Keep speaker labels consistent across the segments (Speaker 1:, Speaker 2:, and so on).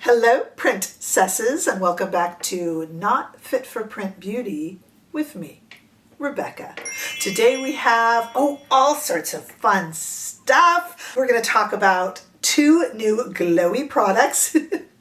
Speaker 1: Hello, princesses, and welcome back to Not Fit for Print Beauty with me, Rebecca. Today we have, all sorts of fun stuff. We're going to talk about two new glowy products.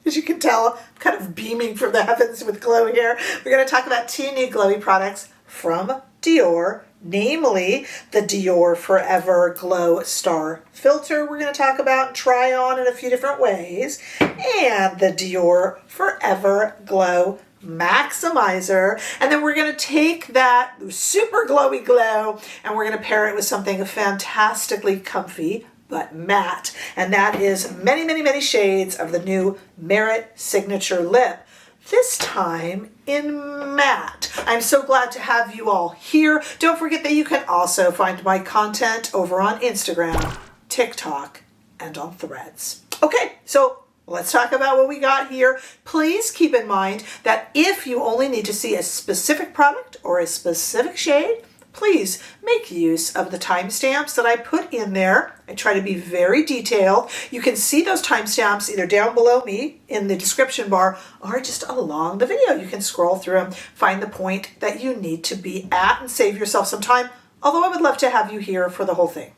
Speaker 1: As you can tell, I'm kind of beaming from the heavens with glow here. We're going to talk about two new glowy products from Dior, namely the Dior Forever Glow Star Filter we're going to talk about and try on in a few different ways, and the Dior Forever Glow Maximizer. And then we're going to take that super glowy glow and we're going to pair it with something fantastically comfy but matte, and that is many, many, many shades of the new Merit Signature Lip. This time in matte. I'm so glad to have you all here. Don't forget that you can also find my content over on Instagram, TikTok, and on Threads. Okay, so let's talk about what we got here. Please keep in mind that if you only need to see a specific product or a specific shade, please make use of the timestamps that I put in there. I try to be very detailed. You can see those timestamps either down below me in the description bar or just along the video. You can scroll through them, find the point that you need to be at, and save yourself some time, although I would love to have you here for the whole thing.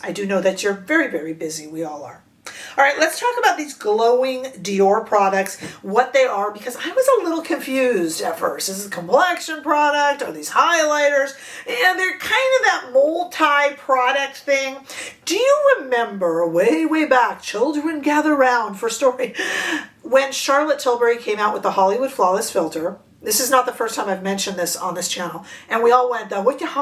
Speaker 1: I do know that you're very, very busy. We all are. All right, let's talk about these glowing Dior products, what they are, because I was a little confused at first. Is this a complexion product? Are these highlighters? And they're kind of that multi-product thing. Do you remember way, way back, children gather round for story, when Charlotte Tilbury came out with the Hollywood Flawless Filter? This is not the first time I've mentioned this on this channel. And we all went, what do we,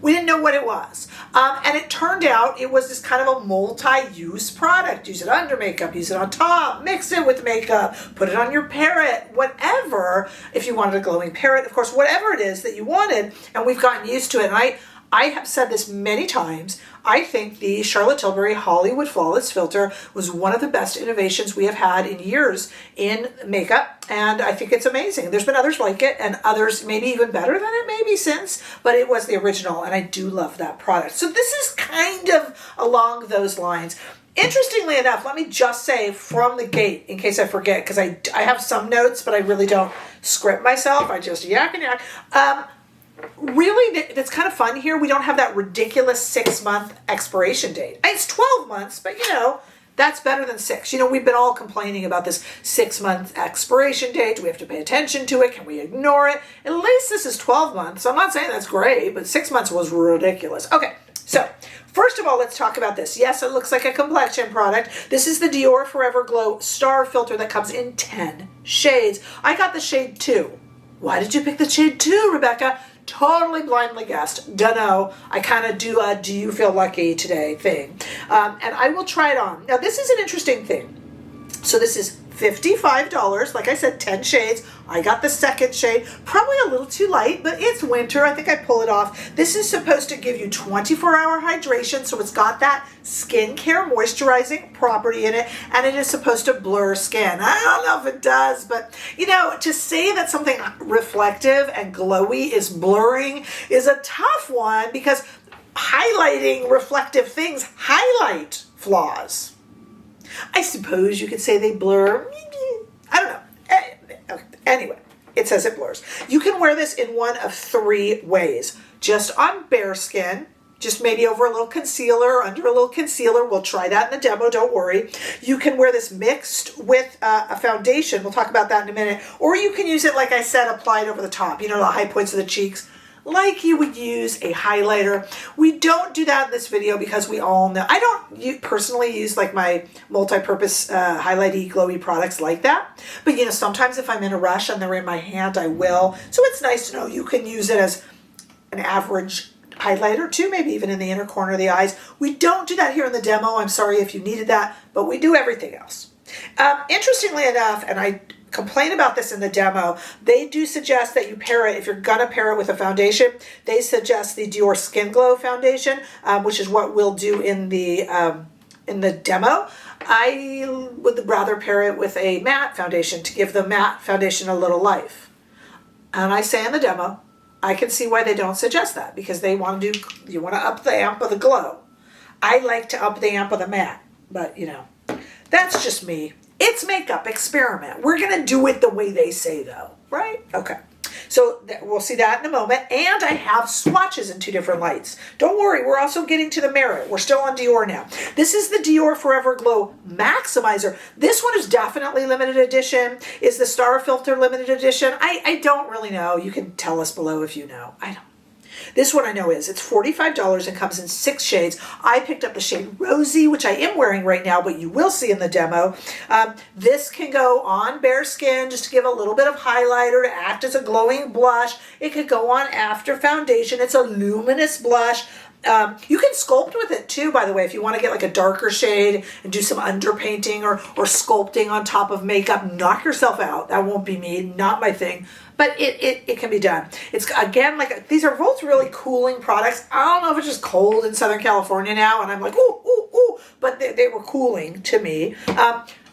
Speaker 1: We didn't know what it was. And it turned out it was this kind of a multi-use product. Use it under makeup, use it on top, mix it with makeup, put it on your parrot, whatever. If you wanted a glowing parrot, of course, whatever it is that you wanted. And we've gotten used to it. And I have said this many times. I think the Charlotte Tilbury Hollywood Flawless Filter was one of the best innovations we have had in years in makeup, and I think it's amazing. There's been others like it, and others maybe even better than it maybe since, but it was the original, and I do love that product. So this is kind of along those lines. Interestingly enough, let me just say from the gate, in case I forget, because I have some notes, but I really don't script myself. I just yak and yak. Really, it's kind of fun here. We don't have that ridiculous 6-month expiration date. It's 12 months, but that's better than 6. We've been all complaining about this 6-month expiration date. Do we have to pay attention to it? Can we ignore it? At least this is 12 months. I'm not saying that's great, but 6 months was ridiculous. Okay, so first of all, let's talk about this. Yes, it looks like a complexion product. This is the Dior Forever Glow Star Filter that comes in 10 shades. I got the shade 2. Why did you pick the shade 2, Rebecca? Totally blindly guessed. Dunno. I kind of do a do you feel lucky today thing. And I will try it on. Now, this is an interesting thing. So this is $55. Like I said, 10 shades. I got the second shade. Probably a little too light, but it's winter. I think I pull it off. This is supposed to give you 24-hour hydration, so it's got that skincare moisturizing property in it, and it is supposed to blur skin. I don't know if it does, but to say that something reflective and glowy is blurring is a tough one, because highlighting reflective things highlight flaws. I suppose you could say they blur. I don't know. Anyway, it says it blurs. You can wear this in one of 3 ways. Just on bare skin, just maybe over a little concealer, under a little concealer. We'll try that in the demo, don't worry. You can wear this mixed with a foundation. We'll talk about that in a minute. Or you can use it, like I said, applied over the top. The high points of the cheeks, like you would use a highlighter. We don't do that in this video because we all know. I don't personally use like my multi-purpose highlighty glowy products like that. But sometimes if I'm in a rush and they're in my hand, I will. So it's nice to know you can use it as an average highlighter too, maybe even in the inner corner of the eyes. We don't do that here in the demo. I'm sorry if you needed that, but we do everything else. Interestingly enough, and I complain about this in the demo, they do suggest that you pair it, if you're gonna pair it with a foundation, they suggest the Dior Skin Glow foundation, which is what we'll do in the demo. I would rather pair it with a matte foundation to give the matte foundation a little life. And I say in the demo, I can see why they don't suggest that, because you want to up the amp of the glow. I like to up the amp of the matte, but That's just me. It's makeup, experiment. We're going to do it the way they say though, right? Okay. So we'll see that in a moment. And I have swatches in 2 different lights. Don't worry, we're also getting to the Merit. We're still on Dior now. This is the Dior Forever Glow Maximizer. This one is definitely limited edition. Is the Star Filter limited edition? I don't really know. You can tell us below if you know. I don't. This one I know is. It's $45 and comes in 6 shades. I picked up the shade Rosy, which I am wearing right now, but you will see in the demo. This can go on bare skin just to give a little bit of highlighter to act as a glowing blush. It could go on after foundation. It's a luminous blush. You can sculpt with it too, by the way, if you want to get like a darker shade and do some underpainting or sculpting on top of makeup. Knock yourself out. That won't be me, not my thing. But it can be done. It's, again, like, these are both really cooling products. I don't know if it's just cold in Southern California now, and I'm like, ooh, ooh, ooh, but they were cooling to me.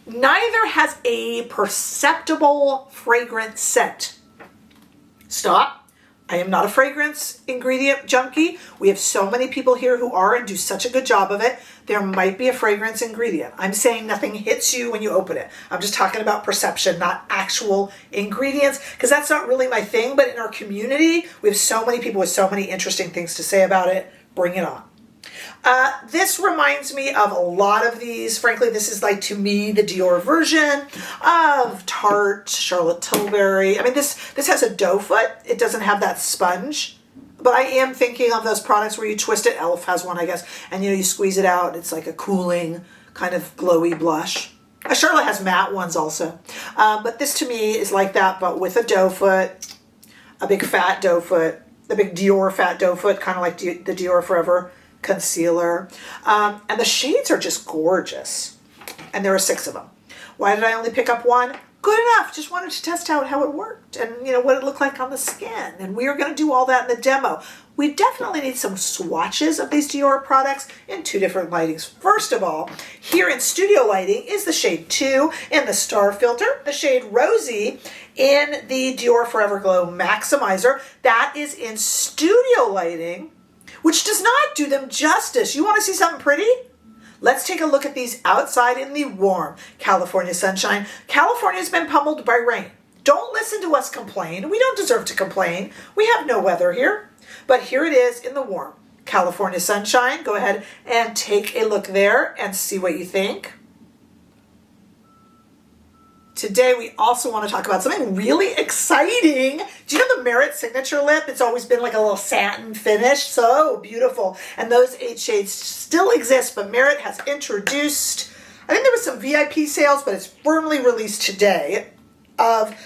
Speaker 1: Neither has a perceptible fragrance scent. Stop. I am not a fragrance ingredient junkie. We have so many people here who are and do such a good job of it. There might be a fragrance ingredient. I'm saying nothing hits you when you open it. I'm just talking about perception, not actual ingredients, because that's not really my thing. But in our community, we have so many people with so many interesting things to say about it. Bring it on. This reminds me of a lot of these. Frankly, this is like, to me, the Dior version of Tarte, Charlotte Tilbury. I mean, this has a doe foot. It doesn't have that sponge. But I am thinking of those products where you twist it. Elf has one, I guess. And, you squeeze it out. It's like a cooling kind of glowy blush. Charlotte has matte ones also. But this, to me, is like that, but with a doe foot, a big fat doe foot, the big Dior fat doe foot, kind of like the Dior Forever concealer. And the shades are just gorgeous. And there are 6 of them. Why did I only pick up 1? Good enough. Just wanted to test out how it worked and, what it looked like on the skin. And we are going to do all that in the demo. We definitely need some swatches of these Dior products in 2 different lightings. First of all, here in studio lighting is the shade 2 in the Star Filter, the shade Rosy in the Dior Forever Glow Maximizer. That is in studio lighting, which does not do them justice. You want to see something pretty? Let's take a look at these outside in the warm California sunshine. California's been pummeled by rain. Don't listen to us complain. We don't deserve to complain. We have no weather here. But here it is in the warm California sunshine. Go ahead and take a look there and see what you think. Today, we also want to talk about something really exciting. Do you know the Merit Signature Lip? It's always been like a little satin finish. So beautiful. And those 8 shades still exist, but Merit has introduced, I think there was some VIP sales, but it's firmly released today.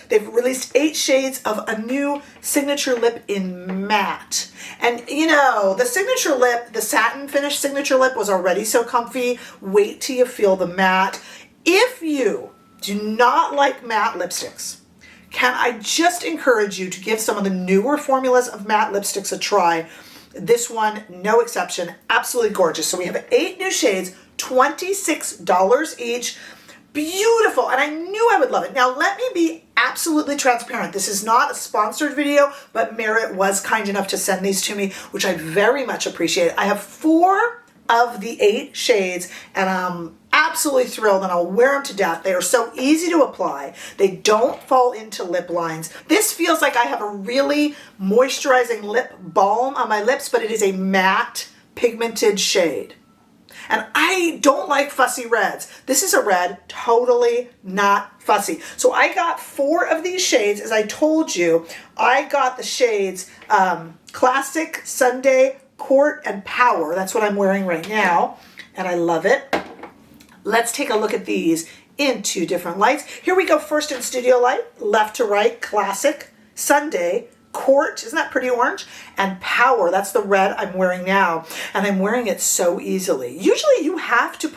Speaker 1: They've released 8 shades of a new signature lip in matte. And the signature lip, the satin finish signature lip was already so comfy. Wait till you feel the matte. If you do not like matte lipsticks, can I just encourage you to give some of the newer formulas of matte lipsticks a try? This one, no exception, absolutely gorgeous. So we have 8 new shades, $26 each. Beautiful, and I knew I would love it. Now, let me be absolutely transparent. This is not a sponsored video, but Merit was kind enough to send these to me, which I very much appreciate. I have 4 of the 8 shades, and I'm absolutely thrilled, and I'll wear them to death. They are so easy to apply. They don't fall into lip lines. This feels like I have a really moisturizing lip balm on my lips, but it is a matte pigmented shade. And I don't like fussy reds. This is a red, totally not fussy. So I got 4 of these shades. As I told you, I got the shades Classic, Sunday, Court, and Power. That's what I'm wearing right now, and I love it. Let's take a look at these in 2 different lights. Here we go first in studio light, left to right, Classic, Sunday, Court, isn't that pretty orange? And Power, that's the red I'm wearing now. And I'm wearing it so easily. Usually you have to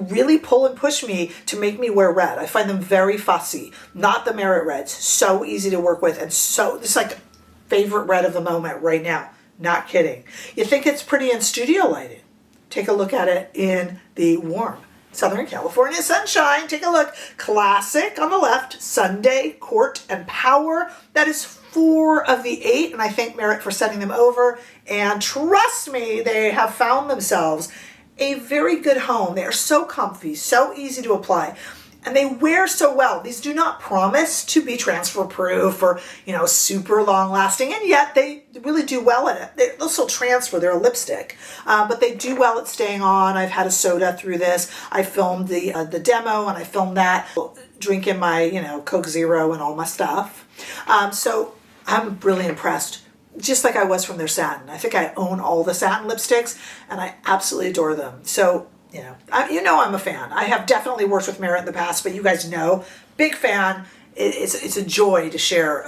Speaker 1: really pull and push me to make me wear red. I find them very fussy, not the Merit reds. So easy to work with, and so, it's like favorite red of the moment right now. Not kidding. You think it's pretty in studio lighting? Take a look at it in the warm Southern California sunshine. Take a look. Classic on the left, Sunday, Court, and Power. That is 4 of the 8, and I thank Merit for sending them over. And trust me, they have found themselves a very good home. They are so comfy, so easy to apply. And they wear so well. These do not promise to be transfer proof or, super long lasting. And yet they really do well at it. They'll still transfer. They're a lipstick. But they do well at staying on. I've had a soda through this. I filmed the demo and I filmed that. Drinking my, Coke Zero and all my stuff. So I'm really impressed. Just like I was from their satin. I think I own all the satin lipsticks and I absolutely adore them. So, I'm a fan. I have definitely worked with Merit in the past, but you guys know, big fan. It's a joy to share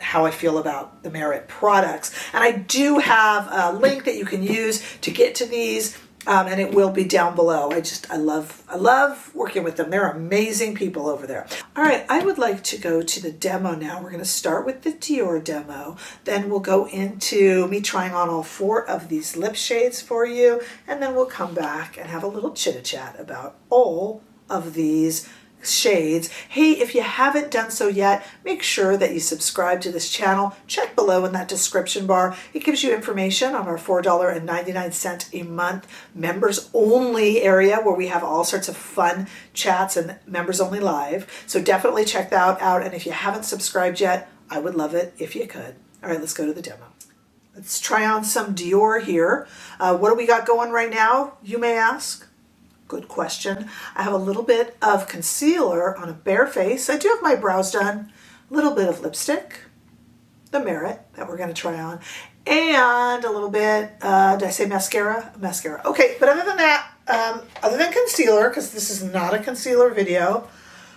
Speaker 1: how I feel about the Merit products. And I do have a link that you can use to get to these, and it will be down below. I love working with them. They're amazing people over there. All right, I would like to go to the demo now. We're going to start with the Dior demo. Then we'll go into me trying on all 4 of these lip shades for you. And then we'll come back and have a little chit-chat about all of these shades. Hey, if you haven't done so yet, make sure that you subscribe to this channel. Check below in that description bar. It gives you information on our $4.99 a month members only area where we have all sorts of fun chats and members only live. So definitely check that out. And if you haven't subscribed yet, I would love it if you could. All right, let's go to the demo. Let's try on some Dior here. What do we got going right now, you may ask? Good question. I have a little bit of concealer on a bare face. I do have my brows done. A little bit of lipstick, the Merit that we're going to try on, and a little bit, did I say mascara? Mascara. Okay, but other than that, other than concealer, because this is not a concealer video,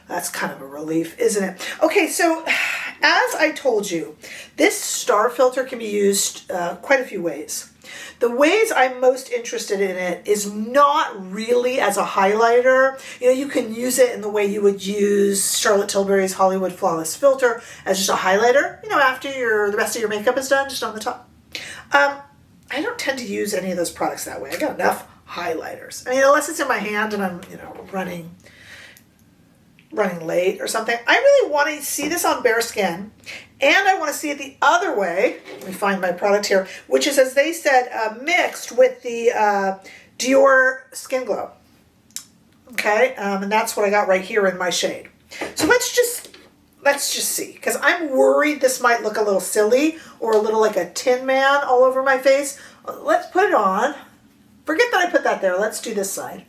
Speaker 1: that's kind of a relief, isn't it? Okay, so as I told you, this star filter can be used quite a few ways. The ways I'm most interested in it is not really as a highlighter. You can use it in the way you would use Charlotte Tilbury's Hollywood Flawless Filter as just a highlighter, after the rest of your makeup is done, just on the top. I don't tend to use any of those products that way. I got enough highlighters. Unless it's in my hand and I'm, running late or something. I really want to see this on bare skin, and I want to see it the other way. Let me find my product here, which is, as they said, mixed with the Dior Skin Glow. Okay, and that's what I got right here in my shade. So let's just see, because I'm worried this might look a little silly or a little like a Tin Man all over my face. Let's put it on. Forget that I put that there. Let's do this side.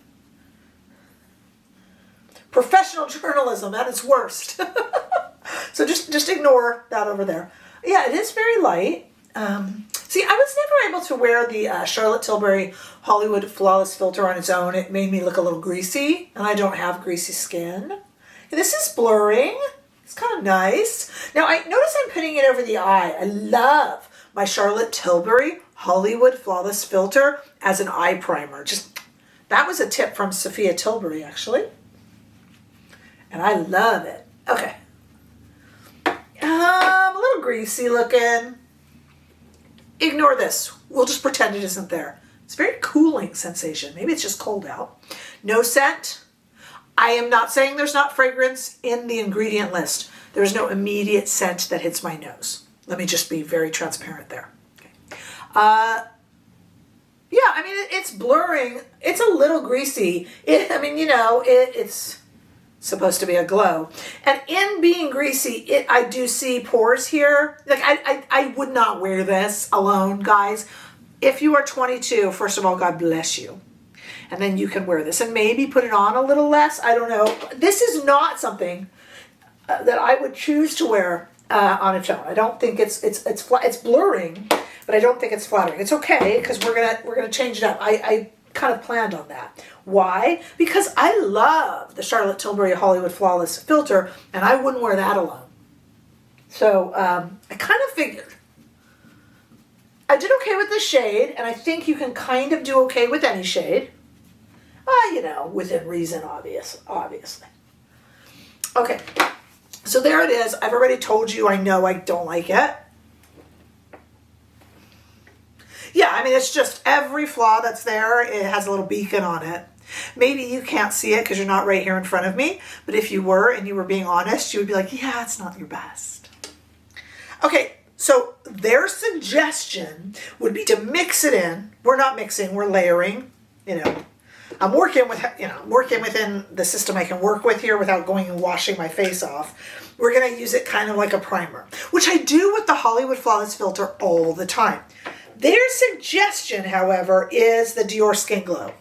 Speaker 1: Professional journalism at its worst. So just ignore that over there. Yeah, it is very light. See, I was never able to wear the Charlotte Tilbury Hollywood Flawless Filter on its own. It made me look a little greasy, and I don't have greasy skin. This is blurring. It's kind of nice. Now, I notice I'm putting it over the eye. I love my Charlotte Tilbury Hollywood Flawless Filter as an eye primer. That was a tip from Sophia Tilbury, actually. And I love it. Okay. A little greasy looking. Ignore this. We'll just pretend it isn't there. It's a very cooling sensation. Maybe it's just cold out. No scent. I am not saying there's not fragrance in the ingredient list. There's no immediate scent that hits my nose. Let me just be very transparent there. Okay. Yeah, it's blurring. It's a little greasy. It's supposed to be a glow. And in being greasy, I do see pores here. Like, I would not wear this alone, guys. If you are 22, first of all, God bless you. And then you can wear this and maybe put it on a little less. I don't know. This is not something that I would choose to wear on its own. I don't think it's blurring, but I don't think it's flattering. It's okay, because we're gonna change it up. I kind of planned on that. Why? Because I love the Charlotte Tilbury Hollywood Flawless Filter, and I wouldn't wear that alone. So I kind of figured. I did okay with the shade, and I think you can kind of do okay with any shade. Within reason, obviously. Okay, so there it is. I've already told you I know I don't like it. Yeah, it's just every flaw that's there, it has a little beacon on it. Maybe you can't see it because you're not right here in front of me, but if you were and you were being honest, you would be like, yeah, it's not your best. Okay, so their suggestion would be to mix it in. We're not mixing, we're layering, I'm working with, I'm working within the system I can work with here without going and washing my face off. We're going to use it kind of like a primer, which I do with the Hollywood Flawless Filter all the time. Their suggestion, however, is the Dior Skin Glow.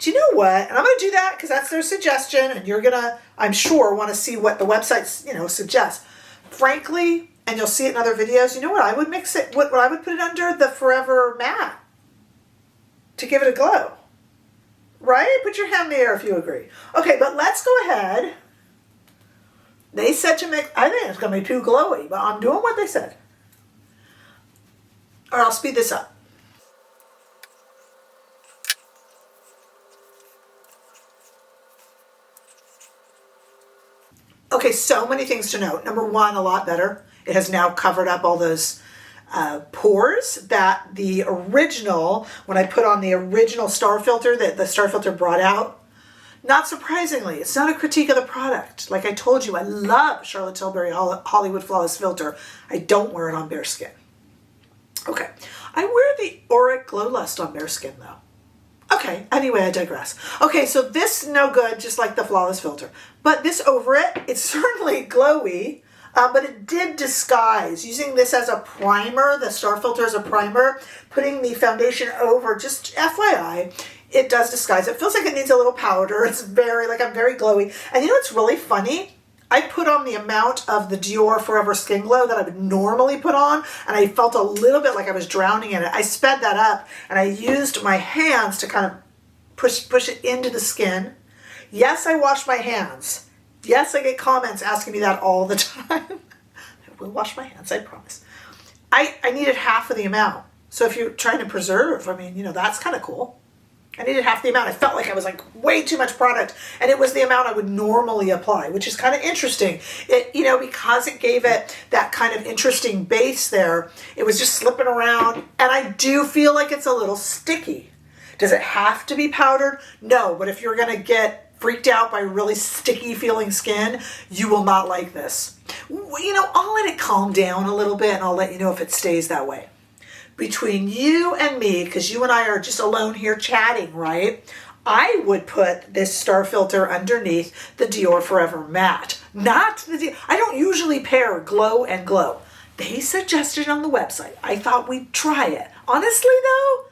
Speaker 1: Do you know what? And I'm going to do that because that's their suggestion, and you're going to, I'm sure, want to see what the website, suggests. Frankly, and you'll see it in other videos, you know what I would mix it, what I would put it under? The Forever Matte to give it a glow. Right? Put your hand in the air if you agree. Okay, but let's go ahead. They said to mix, I think it's going to be too glowy, but I'm doing what they said. Or I'll speed this up. Okay, so many things to note. Number one, a lot better. It has now covered up all those pores that the original, when I put on the original star filter that the star filter brought out. Not surprisingly, it's not a critique of the product. Like I told you, I love Charlotte Tilbury Hollywood Flawless Filter. I don't wear it on bare skin. Okay, I wear the Auric Glow Lust on bare skin though. Okay, anyway, I digress. Okay, so this no good, just like the Flawless Filter. But this over it, it's certainly glowy, but it did disguise. Using this as a primer, the Star Filter as a primer, putting the foundation over, just FYI, it does disguise. It feels like it needs a little powder. It's very, I'm very glowy. And you know what's really funny? I put on the amount of the Dior Forever Skin Glow that I would normally put on, and I felt a little bit like I was drowning in it. I sped that up, and I used my hands to kind of push it into the skin. Yes, I wash my hands. Yes, I get comments asking me that all the time. I will wash my hands, I promise. I needed half of the amount. So if you're trying to preserve, that's kind of cool. I needed half the amount. I felt like I was way too much product, and it was the amount I would normally apply, which is kind of interesting. It, because it gave it that kind of interesting base there, it was just slipping around, and I do feel like it's a little sticky. Does it have to be powdered? No, but if you're going to get freaked out by really sticky feeling skin, you will not like this. I'll let it calm down a little bit, and I'll let you know if it stays that way. Between you and me, because you and I are just alone here chatting, right? I would put this Star Filter underneath the Dior Forever Matte. Not the Dior. I don't usually pair glow and glow. They suggested on the website. I thought we'd try it. Honestly, though,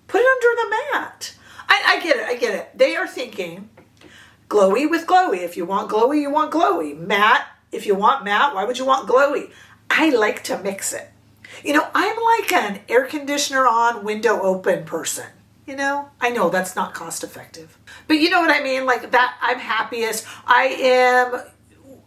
Speaker 1: put it under the matte. I get it. They are thinking glowy with glowy. If you want glowy, you want glowy. Matte, if you want matte, why would you want glowy? I like to mix it. I'm like an air conditioner on, window open person. I know that's not cost effective. But you know what I mean? Like that, I'm happiest. I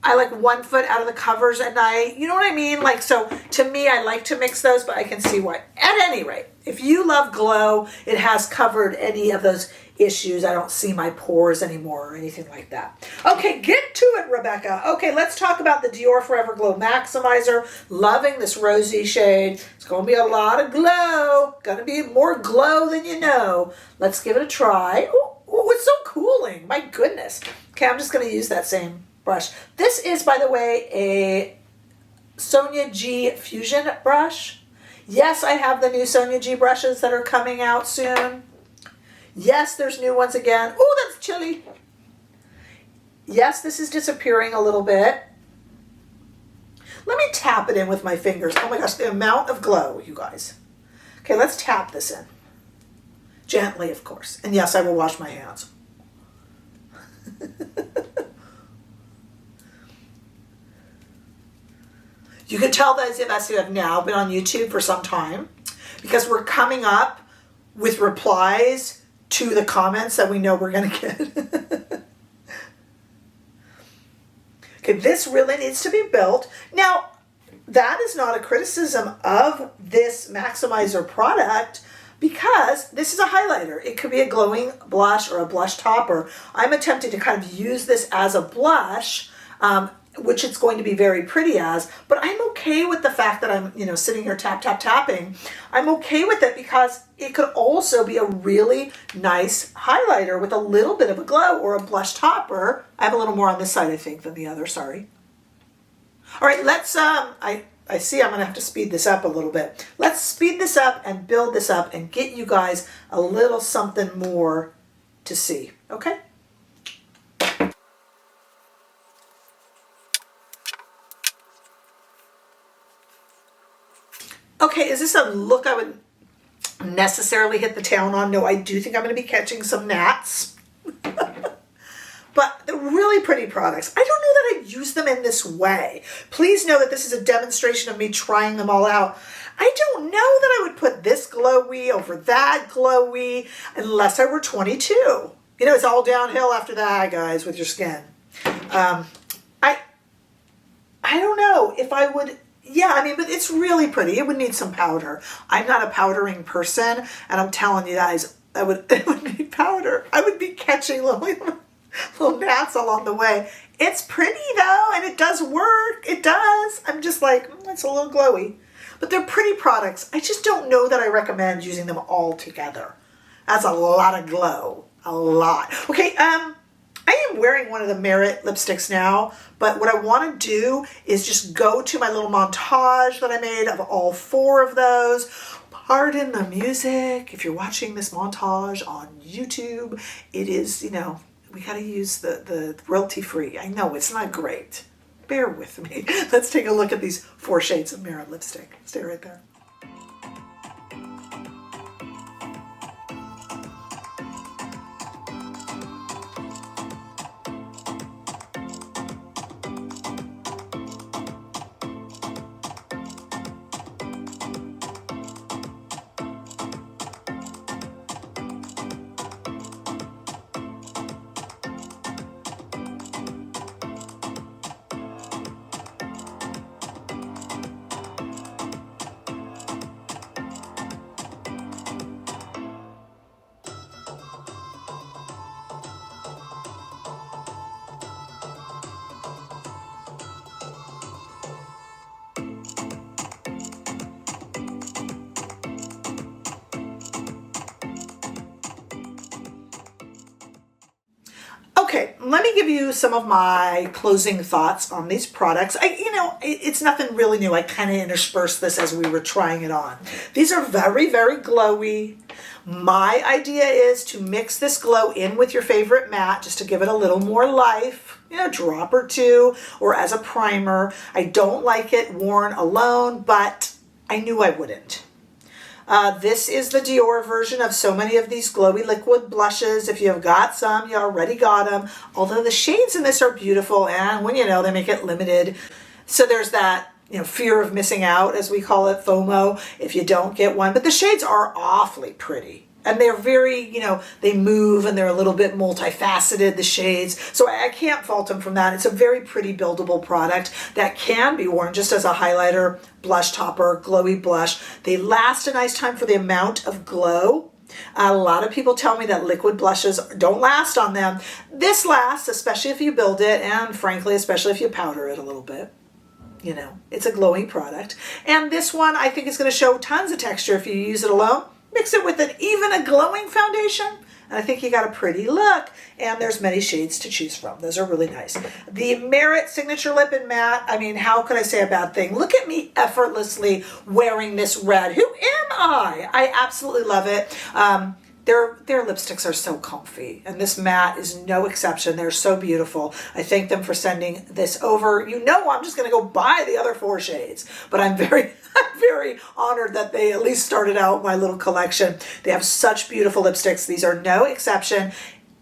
Speaker 1: like 1 foot out of the covers at night. You know what I mean? So to me, I like to mix those, but I can see why. At any rate, if you love glow, it has covered any of those issues. I don't see my pores anymore or anything like that. Okay, get to it, Rebecca. Okay, let's talk about the Dior Forever Glow Maximizer. Loving this rosy shade. It's going to be a lot of glow. Going to be more glow than you know. Let's give it a try. Oh, it's so cooling. My goodness. Okay, I'm just going to use that same brush. This is, by the way, a Sonia G Fusion brush. Yes, I have the new Sonia G brushes that are coming out soon. Yes, there's new ones again. Oh, that's chilly. Yes, this is disappearing a little bit. Let me tap it in with my fingers. Oh my gosh, the amount of glow, you guys. Okay, let's tap this in. Gently, of course. And yes, I will wash my hands. You can tell those of us who have now been on YouTube for some time, because we're coming up with replies to the comments that we know we're going to get. Okay, this really needs to be built. Now, that is not a criticism of this Maximizer product, because this is a highlighter. It could be a glowing blush or a blush topper. I'm attempting to kind of use this as a blush, which it's going to be very pretty as, but I'm okay with the fact that I'm, sitting here tapping. I'm okay with it because it could also be a really nice highlighter with a little bit of a glow, or a blush topper. I have a little more on this side, I think, than the other, sorry. All right, let's, I see I'm gonna have to speed this up a little bit. Let's speed this up and build this up and get you guys a little something more to see, okay? Okay, is this a look I would necessarily hit the town on? No, I do think I'm going to be catching some gnats. But they're really pretty products. I don't know that I use them in this way. Please know that this is a demonstration of me trying them all out. I don't know that I would put this glowy over that glowy unless I were 22. You know, it's all downhill after that, guys, with your skin. I don't know if I would... Yeah, I mean, but it's really pretty. It would need some powder. I'm not a powdering person, and I'm telling you guys, it would need powder. I would be catching little gnats along the way. It's pretty though, and it does work. It does. I'm just like, it's a little glowy. But they're pretty products. I just don't know that I recommend using them all together. That's a lot of glow. A lot. Okay, I am wearing one of the Merit lipsticks now, but what I want to do is just go to my little montage that I made of all 4 of those. Pardon the music. If you're watching this montage on YouTube, it is, you know, we got to use the royalty free. I know it's not great. Bear with me. Let's take a look at these 4 shades of Merit lipstick. Stay right there. Okay, let me give you some of my closing thoughts on these products. It's nothing really new. I kind of interspersed this as we were trying it on. These are very, very glowy. My idea is to mix this glow in with your favorite matte just to give it a little more life, a drop or 2, or as a primer. I don't like it worn alone, but I knew I wouldn't. This is the Dior version of so many of these glowy liquid blushes. If you have got some, you already got them. Although the shades in this are beautiful, and when they make it limited. So there's that, fear of missing out, as we call it, FOMO, if you don't get one. But the shades are awfully pretty. And they're very, they move and they're a little bit multifaceted, the shades. So I can't fault them from that. It's a very pretty buildable product that can be worn just as a highlighter, blush topper, glowy blush. They last a nice time for the amount of glow. A lot of people tell me that liquid blushes don't last on them. This lasts, especially if you build it, and frankly, especially if you powder it a little bit. It's a glowing product. And this one I think is going to show tons of texture if you use it alone. Mix it with even a glowing foundation, and I think you got a pretty look. And there's many shades to choose from. Those are really nice. The Merit Signature Lip and Matte, I mean, how could I say a bad thing? Look at me effortlessly wearing this red. Who am I? I absolutely love it. Their lipsticks are so comfy, and this matte is no exception. They're so beautiful. I thank them for sending this over. I'm just going to go buy the other 4 shades, but I'm very honored that they at least started out my little collection. They have such beautiful lipsticks. These are no exception.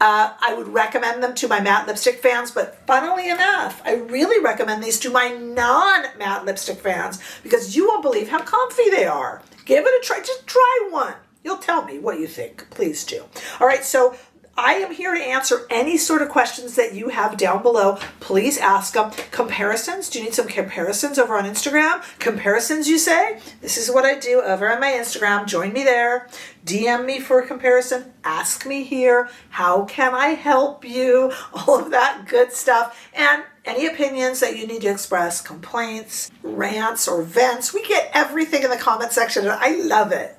Speaker 1: I would recommend them to my matte lipstick fans, but funnily enough, I really recommend these to my non-matte lipstick fans because you won't believe how comfy they are. Give it a try. Just try one. You'll tell me what you think. Please do. All right, so I am here to answer any sort of questions that you have down below. Please ask them. Comparisons? Do you need some comparisons over on Instagram? Comparisons, you say? This is what I do over on my Instagram. Join me there. DM me for a comparison. Ask me here. How can I help you? All of that good stuff. And any opinions that you need to express, complaints, rants, or vents. We get everything in the comment section, and I love it.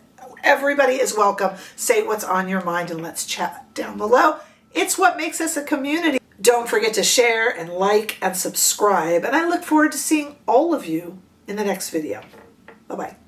Speaker 1: Everybody is welcome. Say what's on your mind and let's chat down below. It's what makes us a community. Don't forget to share and like and subscribe. And I look forward to seeing all of you in the next video. Bye-bye.